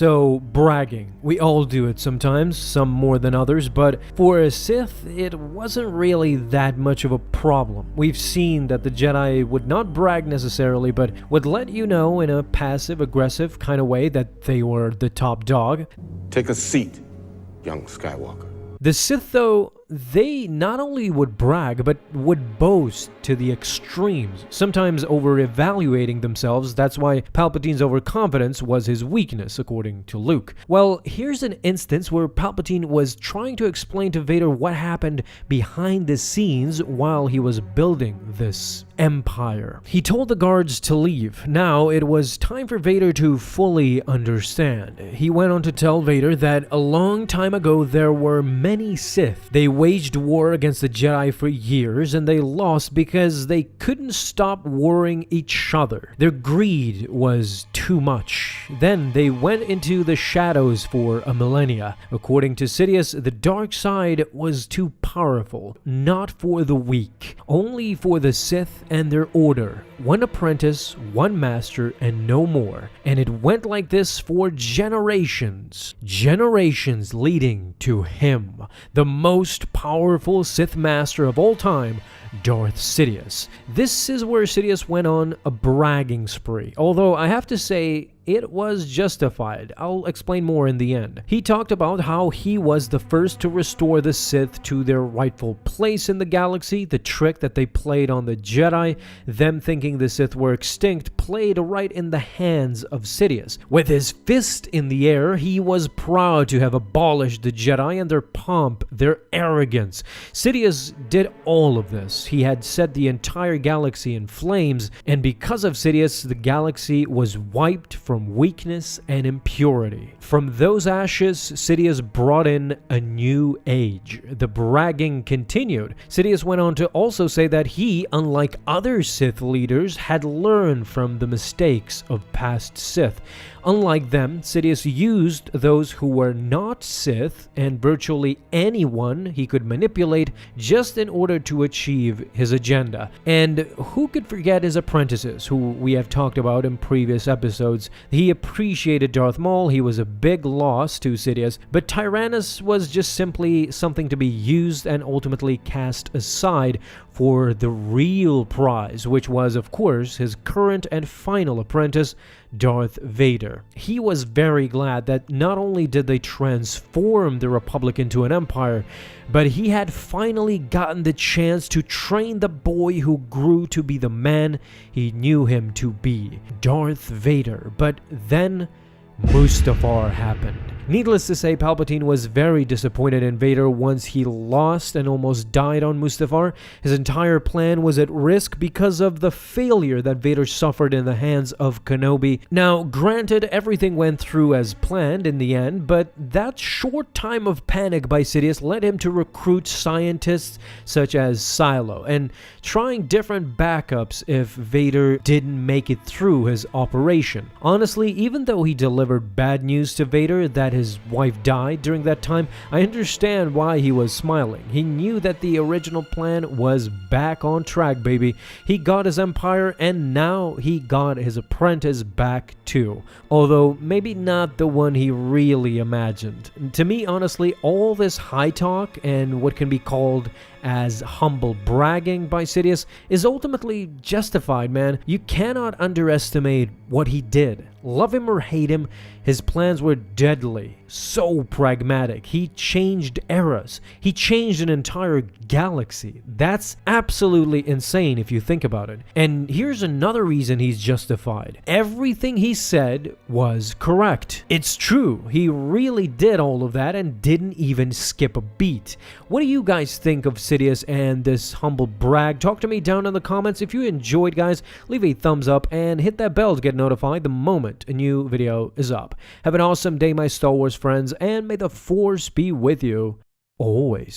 So, bragging. We all do it sometimes, some more than others, but for a Sith, it wasn't really that much of a problem. We've seen that the Jedi would not brag necessarily, but would let you know in a passive-aggressive kind of way that they were the top dog. Take a seat, young Skywalker. The Sith, though, they not only would brag, but would boast to the extremes, sometimes over-evaluating themselves. That's why Palpatine's overconfidence was his weakness, according to Luke. Well, here's an instance where Palpatine was trying to explain to Vader what happened behind the scenes while he was building this empire. He told the guards to leave. Now, it was time for Vader to fully understand. He went on to tell Vader that a long time ago there were many Sith. They waged war against the Jedi for years, and they lost because they couldn't stop warring each other. Their greed was too much. Then they went into the shadows for a millennia. According to Sidious, the dark side was too powerful, not for the weak, only for the Sith and their order. One apprentice, one master, and no more. And it went like this for generations. Generations leading to him, the most powerful Sith master of all time, Darth Sidious. This is where Sidious went on a bragging spree, although I have to say, it was justified. I'll explain more in the end. He talked about how he was the first to restore the Sith to their rightful place in the galaxy, the trick that they played on the Jedi, them thinking the Sith were extinct, played right in the hands of Sidious. With his fist in the air, he was proud to have abolished the Jedi and their pomp, their arrogance. Sidious did all of this. He had set the entire galaxy in flames, and because of Sidious, the galaxy was wiped from weakness and impurity. From those ashes, Sidious brought in a new age. The bragging continued. Sidious went on to also say that he, unlike other Sith leaders, had learned from the mistakes of past Sith. Unlike them, Sidious used those who were not Sith and virtually anyone he could manipulate just in order to achieve his agenda. And who could forget his apprentices, who we have talked about in previous episodes. He appreciated Darth Maul, he was a big loss to Sidious, but Tyrannus was just simply something to be used and ultimately cast aside for the real prize, which was, of course, his current and final apprentice, Darth Vader. He was very glad that not only did they transform the Republic into an empire, but he had finally gotten the chance to train the boy who grew to be the man he knew him to be, Darth Vader. But then Mustafar happened. Needless to say, Palpatine was very disappointed in Vader once he lost and almost died on Mustafar. His entire plan was at risk because of the failure that Vader suffered in the hands of Kenobi. Now, granted, everything went through as planned in the end, but that short time of panic by Sidious led him to recruit scientists such as Silo, and trying different backups if Vader didn't make it through his operation. Honestly, even though he delivered bad news to Vader that his wife died during that time, I understand why he was smiling. He knew that the original plan was back on track, baby. He got his empire, and now he got his apprentice back too. Although, maybe not the one he really imagined. To me, honestly, all this high talk and what can be called as humble bragging by Sidious is ultimately justified, man. You cannot underestimate what he did. Love him or hate him, his plans were deadly, so pragmatic. He changed eras. He changed an entire galaxy. That's absolutely insane if you think about it. And here's another reason he's justified. Everything he said was correct. It's true. He really did all of that and didn't even skip a beat. What do you guys think of Sidious and this humble brag? Talk to me down in the comments. If you enjoyed, guys, leave a thumbs up and hit that bell to get notified the moment a new video is up. Have an awesome day, my Star Wars friends, and may the Force be with you always.